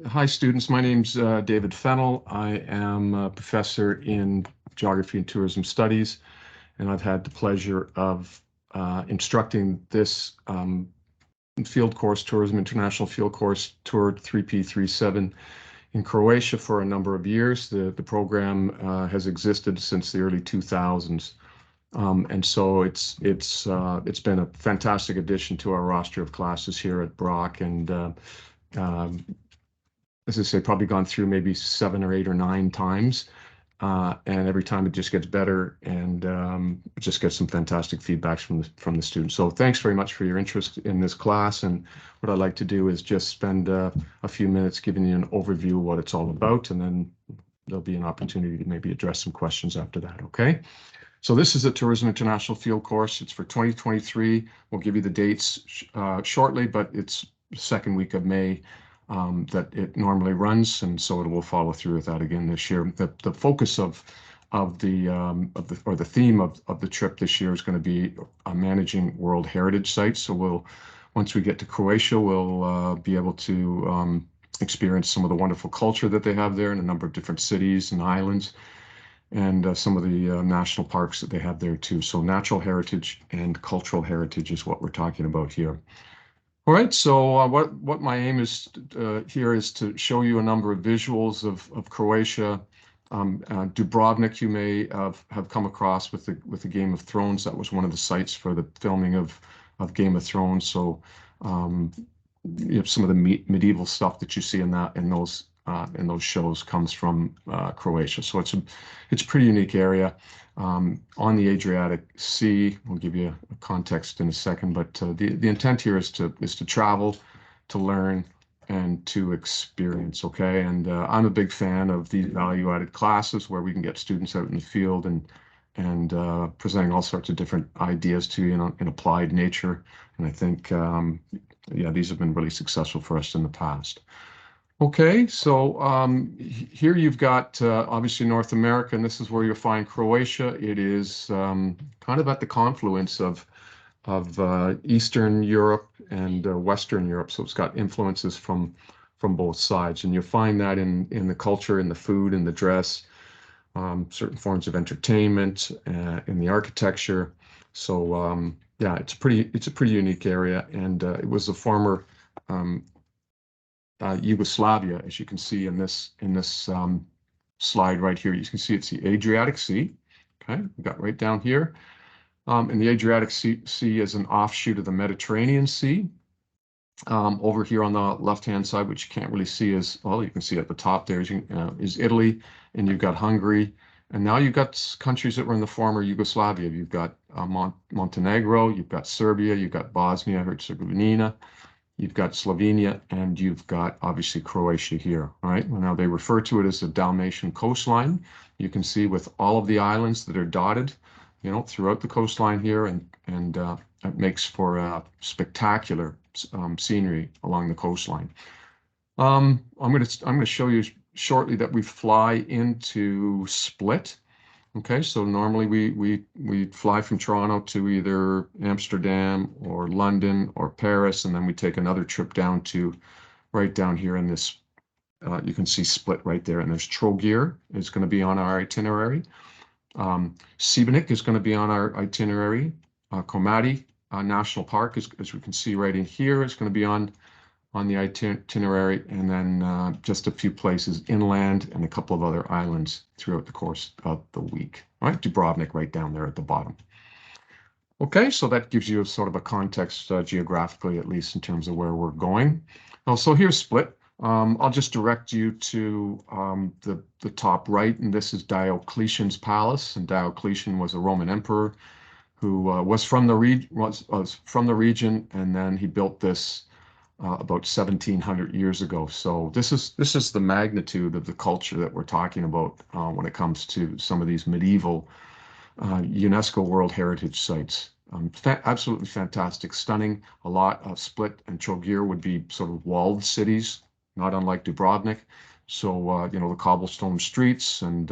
Hi, students. My name's David Fennell. I am a professor in Geography and Tourism Studies, and I've had the pleasure of instructing this field course, Tourism International Field Course, Tour 3P37 in Croatia for a number of years. The program has existed since the early 2000s. And so it's been a fantastic addition to our roster of classes here at Brock, and um, as I say, probably gone through maybe 7 or 8 or 9 times. And every time it just gets better, and just get some fantastic feedbacks from the students. So thanks very much for your interest in this class. And what I'd like to do is just spend a few minutes giving you an overview of what it's all about, and then there'll be an opportunity to maybe address some questions after that, okay? So this is a Tourism International Field Course. It's for 2023. We'll give you the dates shortly, but it's the second week of May that it normally runs, and so it will follow through with that again this year. The focus of the theme of the trip this year is going to be managing World Heritage Sites. So once we get to Croatia, we'll be able to experience some of the wonderful culture that they have there in a number of different cities and islands, and some of the national parks that they have there too. So natural heritage and cultural heritage is what we're talking about here. All right, so what my aim is here is to show you a number of visuals of Croatia. Dubrovnik, you may have come across with the Game of Thrones. That was one of the sites for the filming of Game of Thrones. So you know, some of the medieval stuff that you see in those shows comes from Croatia. So it's a pretty unique area. On the Adriatic Sea. We'll give you a context in a second, but the intent here is to travel, to learn, and to experience, okay? And I'm a big fan of these value-added classes where we can get students out in the field and presenting all sorts of different ideas to you in applied nature. And I think, yeah, these have been really successful for us in the past. Okay, so here you've got obviously North America, and this is where you'll find Croatia. It is kind of at the confluence of Eastern Europe and Western Europe, so it's got influences from both sides, and you'll find that in the culture, in the food, in the dress, certain forms of entertainment, in the architecture. So yeah, it's a pretty unique area, and it was the former Yugoslavia, as you can see in this slide right here. You can see it's the Adriatic Sea. Okay, we got right down here. And the Adriatic Sea is an offshoot of the Mediterranean Sea. Over here on the left-hand side, which you can't really see, is, well, you can see at the top there is Italy, and you've got Hungary. And now you've got countries that were in the former Yugoslavia. You've got Montenegro, you've got Serbia, you've got Bosnia, Herzegovina, you've got Slovenia, and you've got obviously Croatia here. All right. Now they refer to it as the Dalmatian coastline. You can see with all of the islands that are dotted, you know, throughout the coastline here, and it makes for spectacular scenery along the coastline. I'm going to show you shortly that we fly into Split. Okay, so normally we fly from Toronto to either Amsterdam or London or Paris, and then we take another trip down to right down here in this. You can see Split right there, and there's Trogir is going to be on our itinerary. Šibenik is going to be on our itinerary. Komati National Park, as we can see right in here, is going to be on the itinerary, and then just a few places inland and a couple of other islands throughout the course of the week. All right, Dubrovnik right down there at the bottom. Okay, so that gives you a sort of a context geographically, at least in terms of where we're going. So here's Split. I'll just direct you to the top right, and this is Diocletian's palace. And Diocletian was a Roman emperor who was from the region, and then he built this about 1700 years ago. So this is the magnitude of the culture that we're talking about when it comes to some of these medieval UNESCO World Heritage Sites. Absolutely fantastic, stunning. A lot of Split and Trogir would be sort of walled cities, not unlike Dubrovnik. So you know, the cobblestone streets and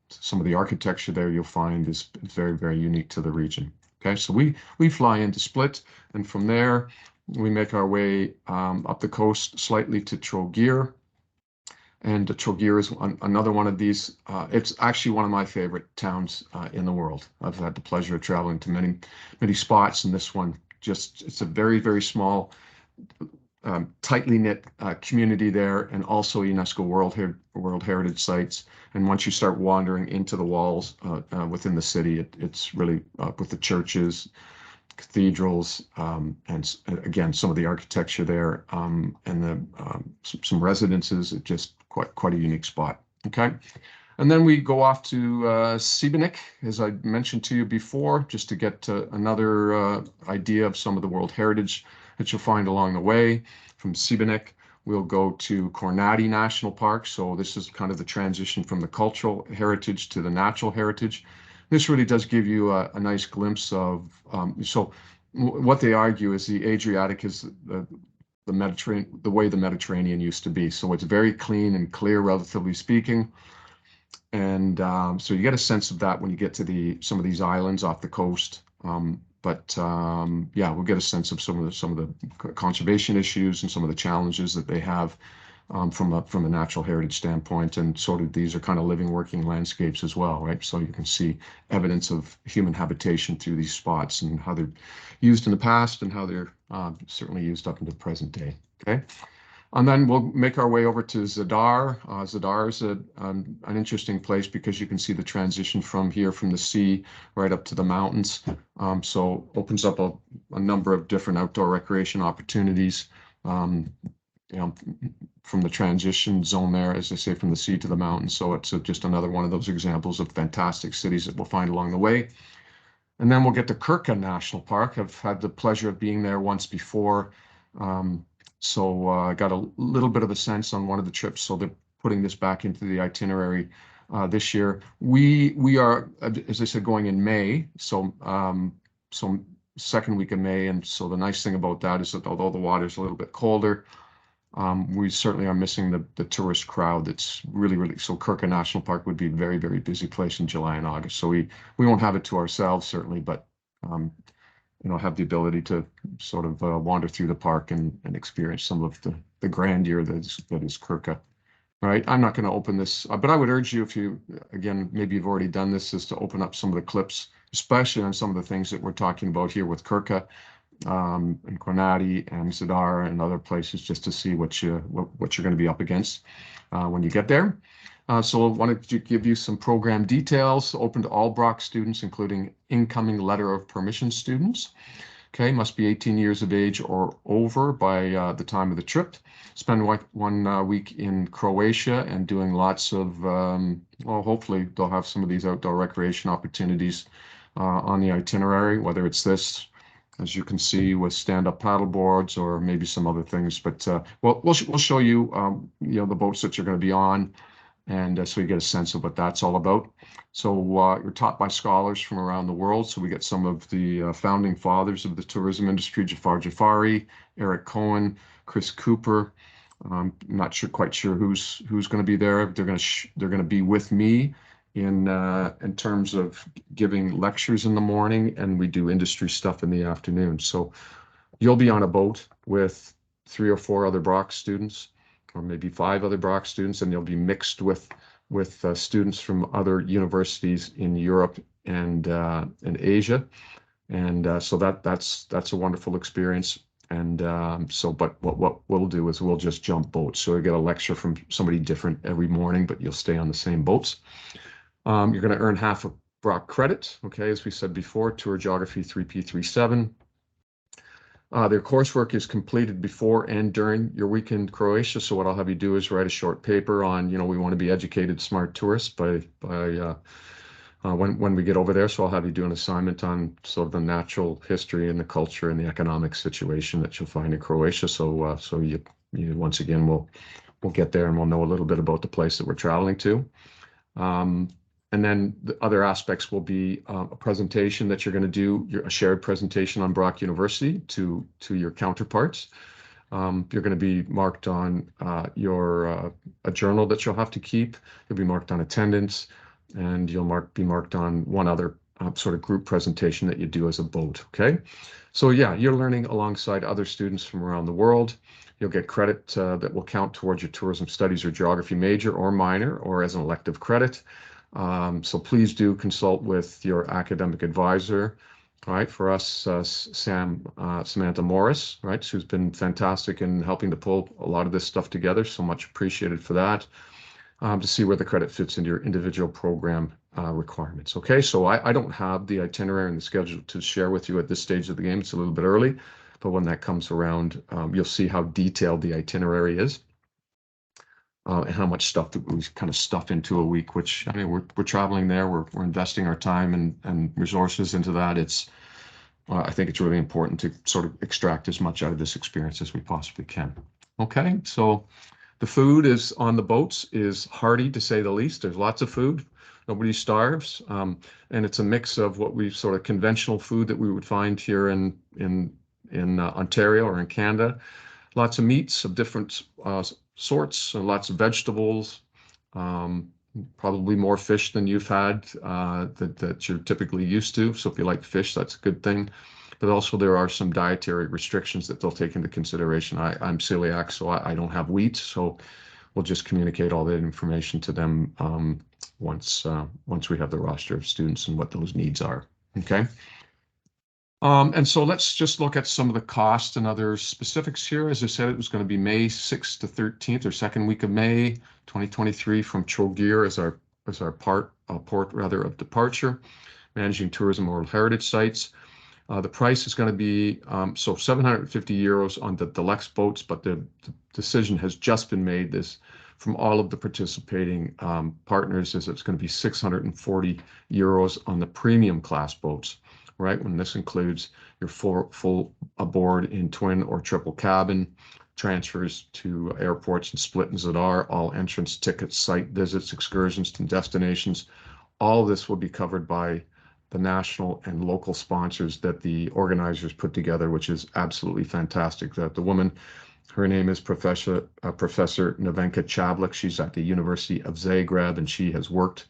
some of the architecture there you'll find is very, very unique to the region. Okay, so we fly into Split, and from there we make our way up the coast slightly to Trogir. And Trogir is another one of these. It's actually one of my favorite towns in the world. I've had the pleasure of traveling to many, many spots, and this one it's a very, very small, tightly knit community there, and also UNESCO World Heritage sites. And once you start wandering into the walls within the city, it's really with the churches, cathedrals, and again, some of the architecture there, and some residences. It's just quite a unique spot. Okay. And then we go off to Šibenik, as I mentioned to you before, just to get another idea of some of the World Heritage that you'll find along the way. From Šibenik, we'll go to Kornati National Park. So this is kind of the transition from the cultural heritage to the natural heritage. This really does give you a nice glimpse of, so what they argue is the Adriatic is the Mediterranean, the way the Mediterranean used to be. So it's very clean and clear, relatively speaking. And so you get a sense of that when you get to some of these islands off the coast. Yeah, we'll get a sense of some of the conservation issues and some of the challenges that they have from a natural heritage standpoint. And sort of these are kind of living, working landscapes as well, right? So you can see evidence of human habitation through these spots and how they're used in the past and how they're certainly used up into the present day. Okay. And then we'll make our way over to Zadar. Zadar is an interesting place because you can see the transition from the sea right up to the mountains. So opens up a number of different outdoor recreation opportunities. You know, from the transition zone there, as I say, from the sea to the mountains. So it's just another one of those examples of fantastic cities that we'll find along the way. And then we'll get to Krka National Park. I've had the pleasure of being there once before. So I got a little bit of a sense on one of the trips. So they're putting this back into the itinerary this year. We are, as I said, going in May. So second week of May. And so the nice thing about that is that although the water is a little bit colder, we certainly are missing the tourist crowd. That's really, so Krka National Park would be a very, very busy place in July and August. So we won't have it to ourselves, certainly, but have the ability to sort of wander through the park and experience some of the grandeur that is Krka. All right, I'm not going to open this, but I would urge you, if you, again, maybe you've already done this, is to open up some of the clips, especially on some of the things that we're talking about here with Krka, and Kornati and Zadar and other places, just to see what you're going to be up against when you get there. So I wanted to give you some program details. Open to all Brock students, including incoming letter of permission students. Okay, must be 18 years of age or over by the time of the trip. Spend 1 week in Croatia and doing lots of, well, hopefully they'll have some of these outdoor recreation opportunities on the itinerary, whether it's this, as you can see, with stand-up paddle boards or maybe some other things. But we'll show you, the boats that you're going to be on, and so you get a sense of what that's all about. So you're taught by scholars from around the world. So we get some of the founding fathers of the tourism industry: Jafar Jafari, Eric Cohen, Chris Cooper. Not quite sure who's going to be there. They're going to be with me in terms of giving lectures in the morning, and we do industry stuff in the afternoon. So you'll be on a boat with 3 or 4 other Brock students, or maybe 5 other Brock students, and you'll be mixed with students from other universities in Europe and Asia. And so that's a wonderful experience. And but what we'll do is we'll just jump boats. So you get a lecture from somebody different every morning, but you'll stay on the same boats. You're going to earn half a Brock credit, okay, as we said before, Tour Geography 3P37. Their coursework is completed before and during your week in Croatia. So what I'll have you do is write a short paper on, we want to be educated, smart tourists when we get over there. So I'll have you do an assignment on sort of the natural history and the culture and the economic situation that you'll find in Croatia. So you once again, we'll get there and we'll know a little bit about the place that we're traveling to. And then the other aspects will be a presentation that you're going to do, a shared presentation on Brock University to your counterparts. You're going to be marked on a journal that you'll have to keep. You'll be marked on attendance, and you'll be marked on one other sort of group presentation that you do as a boat, okay? So yeah, you're learning alongside other students from around the world. You'll get credit that will count towards your tourism studies or geography major or minor or as an elective credit. So please do consult with your academic advisor. All right, for us, Samantha Morris, right, who's been fantastic in helping to pull a lot of this stuff together. So much appreciated for that, to see where the credit fits into your individual program requirements. Okay, so I don't have the itinerary and the schedule to share with you at this stage of the game. It's a little bit early, but when that comes around, you'll see how detailed the itinerary is. And how much stuff that we kind of stuff into a week, which, I mean, we're traveling there, we're investing our time and resources into that. I think it's really important to sort of extract as much out of this experience as we possibly can. Okay, so the food is on the boats is hearty, to say the least. There's lots of food. Nobody starves. And it's a mix of what we sort of conventional food that we would find here in Ontario or in Canada. Lots of meats of different sorts, and lots of vegetables, probably more fish than you've had that you're typically used to. So if you like fish, that's a good thing. But also there are some dietary restrictions that they'll take into consideration. I'm celiac, so I don't have wheat. So we'll just communicate all that information to them once we have the roster of students and what those needs are. Okay. And so let's just look at some of the costs and other specifics here. As I said, it was going to be May 6th to 13th, or second week of May 2023, from Trogir as our port of departure, managing tourism World Heritage Sites. The price is going to be so 750 euros on the deluxe boats, but the decision has just been made this from all of the participating partners is it's going to be 640 euros on the premium class boats. Right, when this includes your full aboard in twin or triple cabin, transfers to airports and split and Zadar, all entrance tickets, site visits, excursions to destinations. All of this will be covered by the national and local sponsors that the organizers put together, which is absolutely fantastic. That the woman, her name is Professor Nevenka Chablik. She's at the University of Zagreb, and she has worked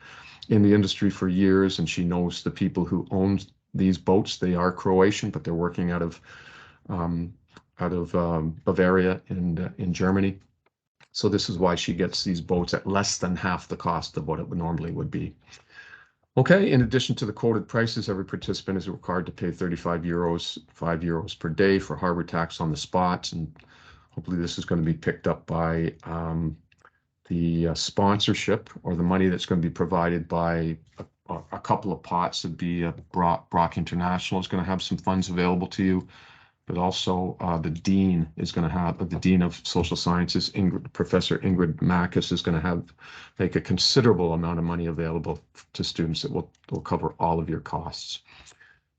in the industry for years, and she knows the people who own these boats. They are Croatian, but they're working out of Bavaria in Germany. So this is why she gets these boats at less than half the cost of what it normally would be. Okay, in addition to the quoted prices, every participant is required to pay 35 euros, 5 euros per day for harbor tax on the spot. And hopefully this is going to be picked up by the sponsorship or the money that's going to be provided by a couple of pots. Would be Brock International is going to have some funds available to you, but also the dean is going to have, the dean of social sciences, Professor Ingrid Makis, is going to make a considerable amount of money available to students that will cover all of your costs.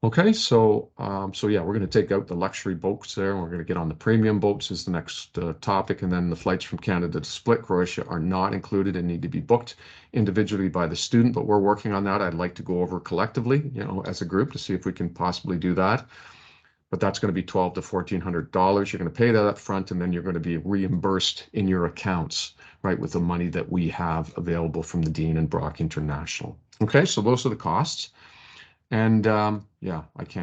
Okay, so yeah, we're going to take out the luxury boats there, and we're going to get on the premium boats is the next topic, and then the flights from Canada to Split, Croatia are not included and need to be booked individually by the student, but we're working on that. I'd like to go over collectively, as a group to see if we can possibly do that. But that's going to be $1,200 to $1,400. You're going to pay that up front, and then you're going to be reimbursed in your accounts, right, with the money that we have available from the Dean and Brock International. Okay, so those are the costs. And yeah, I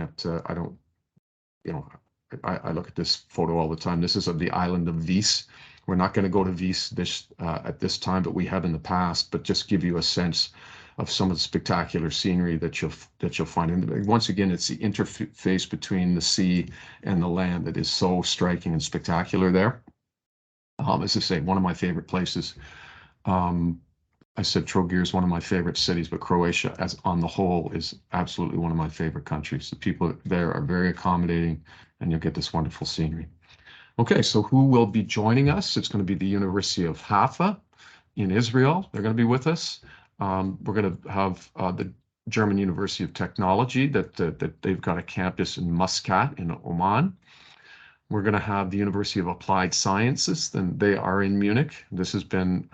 look at this photo all the time. This is of the island of Vis. We're not going to go to Vis at this time, but we have in the past, but just give you a sense of some of the spectacular scenery that you'll find. And once again, it's the interface between the sea and the land that is so striking and spectacular there. As I say, one of my favorite places. I said Trogir is one of my favorite cities, but Croatia as on the whole is absolutely one of my favorite countries. The people there are very accommodating, and you'll get this wonderful scenery. Okay, so who will be joining us? It's going to be the University of Haifa in Israel. They're going to be with us. We're going to have the German University of Technology that they've got a campus in Muscat in Oman. We're going to have the University of Applied Sciences, and they are in Munich. This has been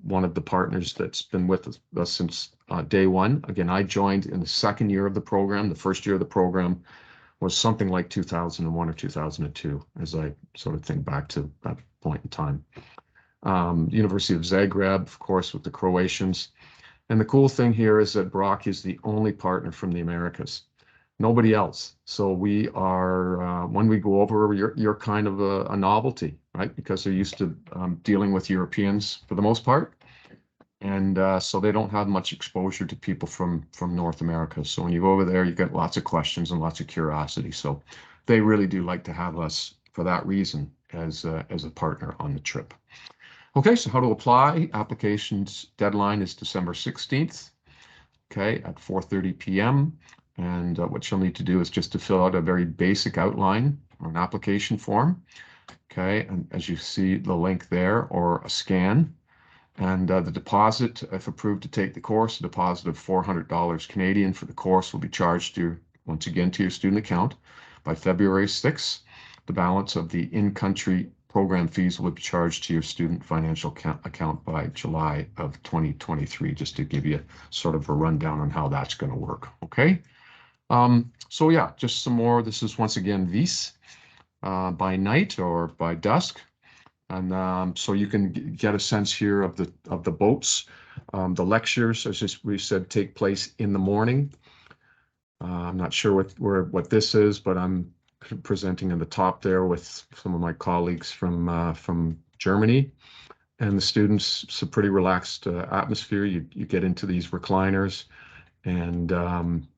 one of the partners that's been with us since day one. Again, I joined in the second year of the program. The first year of the program was something like 2001 or 2002, as I sort of think back to that point in time. University of Zagreb, of course, with the Croatians. And the cool thing here is that Brock is the only partner from the Americas, nobody else. So we are, when we go over, you're kind of a novelty, right? Because they're used to dealing with Europeans for the most part. And so they don't have much exposure to people from North America. So when you go over there, you get lots of questions and lots of curiosity. So they really do like to have us for that reason as a partner on the trip. Okay, so how to apply. Applications deadline is December 16th, okay, at 4:30 p.m. And what you'll need to do is just to fill out a very basic outline or an application form, okay, and as you see the link there or a scan. And the deposit, if approved to take the course, a deposit of $400 Canadian for the course will be charged to, once again, to your student account by February 6th. The balance of the in-country program fees will be charged to your student financial account by July of 2023, just to give you sort of a rundown on how that's going to work, okay? So yeah, just some more. This is once again VIS by night or by dusk. And so you can get a sense here of the boats. The lectures, as we said, take place in the morning. I'm not sure what this is, but I'm presenting in the top there with some of my colleagues from Germany. And the students, it's a pretty relaxed atmosphere. You get into these recliners, and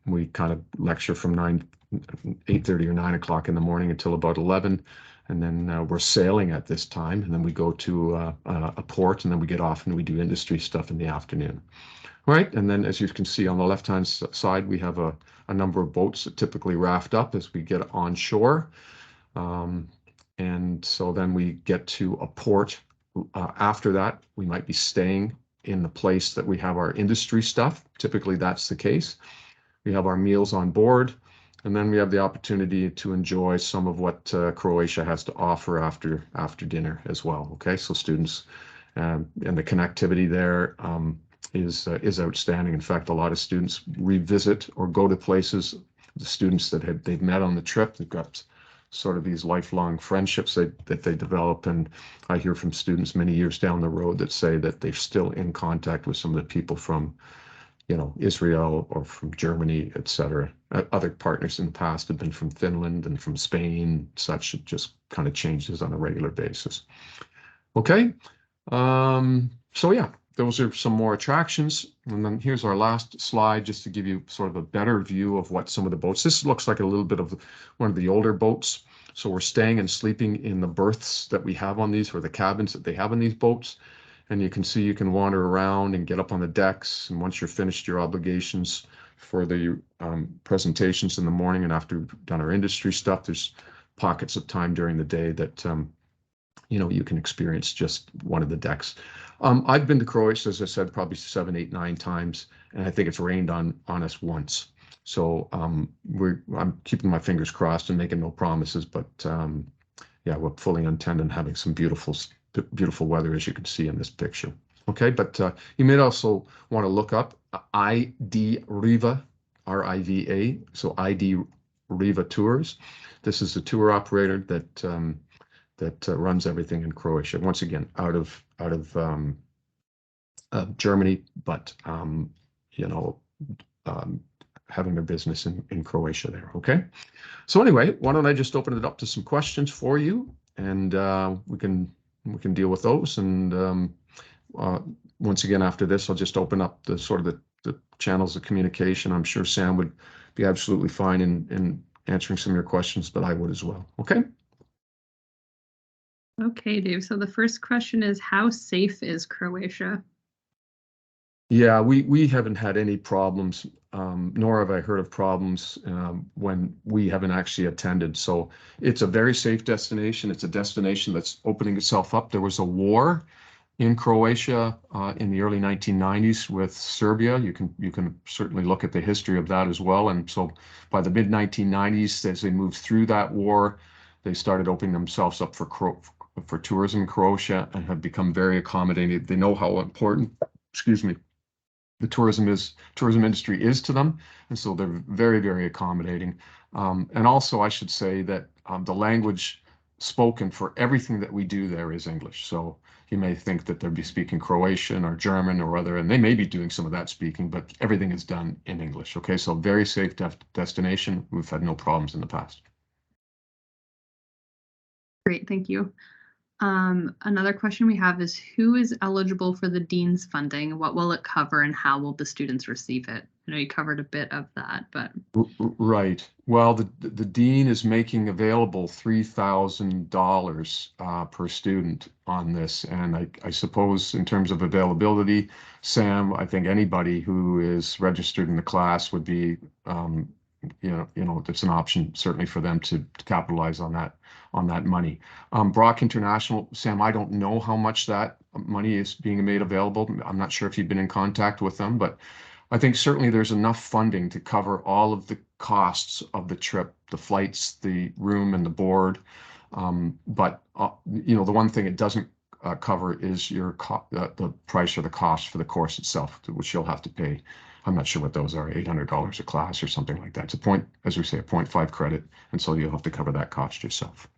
we kind of lecture from 8:30 or 9 o'clock in the morning until about 11. And then we're sailing at this time, and then we go to a port, and then we get off and we do industry stuff in the afternoon. Right, and then as you can see on the left-hand side, we have a number of boats that typically raft up as we get on shore. And so then we get to a port. After that, we might be staying in the place that we have our industry stuff. Typically, that's the case. We have our meals on board, and then we have the opportunity to enjoy some of what Croatia has to offer after dinner as well. Okay, so students and the connectivity there is outstanding. In fact, a lot of students revisit or go to places. The students that they've met on the trip, they've got sort of these lifelong friendships that they develop. And I hear from students many years down the road that say that they're still in contact with some of the people from, Israel or from Germany, etc. Other partners in the past have been from Finland and from Spain. Such, it just kind of changes on a regular basis. Okay, so yeah, those are some more attractions. And then here's our last slide, just to give you sort of a better view of what some of the boats. This looks like a little bit of one of the older boats. So we're staying and sleeping in the berths that we have on these, or the cabins that they have on these boats. And you can see you can wander around and get up on the decks. And once you're finished your obligations for the presentations in the morning, and after we've done our industry stuff, there's pockets of time during the day that you can experience just one of the decks. I've been to Croatia, as I said, probably 7, 8, 9 times, and I think it's rained on us once. So I'm keeping my fingers crossed and making no promises, but yeah, we're fully intending having some beautiful weather, as you can see in this picture. Okay, but you may also want to look up ID Riva, R-I-V-A, so ID Riva Tours. This is the tour operator that runs everything in Croatia. Once again, out of Germany, but having their business in Croatia there. Okay. So anyway, why don't I just open it up to some questions for you, and we can deal with those. And once again, after this, I'll just open up the sort of the channels of communication. I'm sure Sam would be absolutely fine in answering some of your questions, but I would as well. Okay. Okay, Dave. So the first question is, how safe is Croatia? Yeah, we haven't had any problems, nor have I heard of problems when we haven't actually attended. So it's a very safe destination. It's a destination that's opening itself up. There was a war in Croatia in the early 1990s with Serbia. You can certainly look at the history of that as well. And so by the mid 1990s, as they moved through that war, they started opening themselves up for tourism in Croatia and have become very accommodating. They know how important, the tourism industry is to them, and so they're very, very accommodating. And also, I should say that the language spoken for everything that we do there is English. So you may think that they'll be speaking Croatian or German or other, and they may be doing some of that speaking, but everything is done in English. Okay, so very safe destination. We've had no problems in the past. Great, thank you. Another question we have is, who is eligible for the Dean's funding? What will it cover and how will the students receive it? I know you covered a bit of that, but. Right. Well, the dean is making available $3,000 per student on this. And I suppose in terms of availability, Sam, I think anybody who is registered in the class would be, it's an option certainly for them to capitalize on that money. Brock International, Sam, I don't know how much that money is being made available. I'm not sure if you've been in contact with them, but I think certainly there's enough funding to cover all of the costs of the trip, the flights, the room, and the board. But the one thing it doesn't cover is the price or the cost for the course itself, which you'll have to pay. I'm not sure what those are, $800 a class or something like that. It's a 0.5 credit, and so you'll have to cover that cost yourself.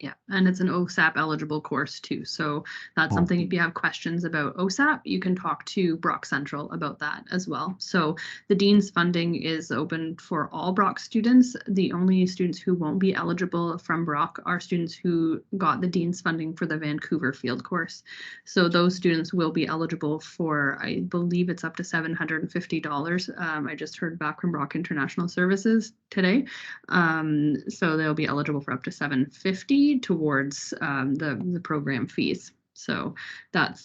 Yeah, and it's an OSAP eligible course too. So that's something, if you have questions about OSAP, you can talk to Brock Central about that as well. So the Dean's funding is open for all Brock students. The only students who won't be eligible from Brock are students who got the Dean's funding for the Vancouver Field Course. So those students will be eligible for, I believe it's up to $750. I just heard back from Brock International Services today. So they'll be eligible for up to $750 towards the program fees. So that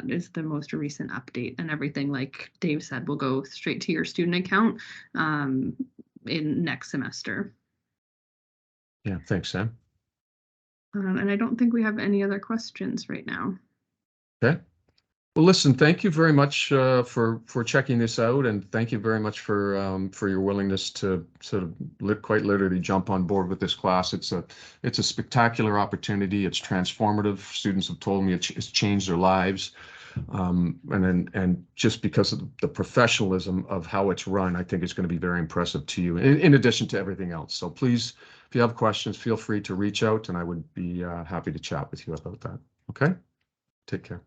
is the most recent update, and everything, like Dave said, will go straight to your student account in next semester. Yeah, thanks, Sam. And I don't think we have any other questions right now. Okay. Well, listen, thank you very much for checking this out, and thank you very much for your willingness to sort of quite literally jump on board with this class. It's a spectacular opportunity. It's transformative. Students have told me it's changed their lives, and just because of the professionalism of how it's run, I think it's going to be very impressive to you. In addition to everything else, so please, if you have questions, feel free to reach out, and I would be happy to chat with you about that. Okay, take care.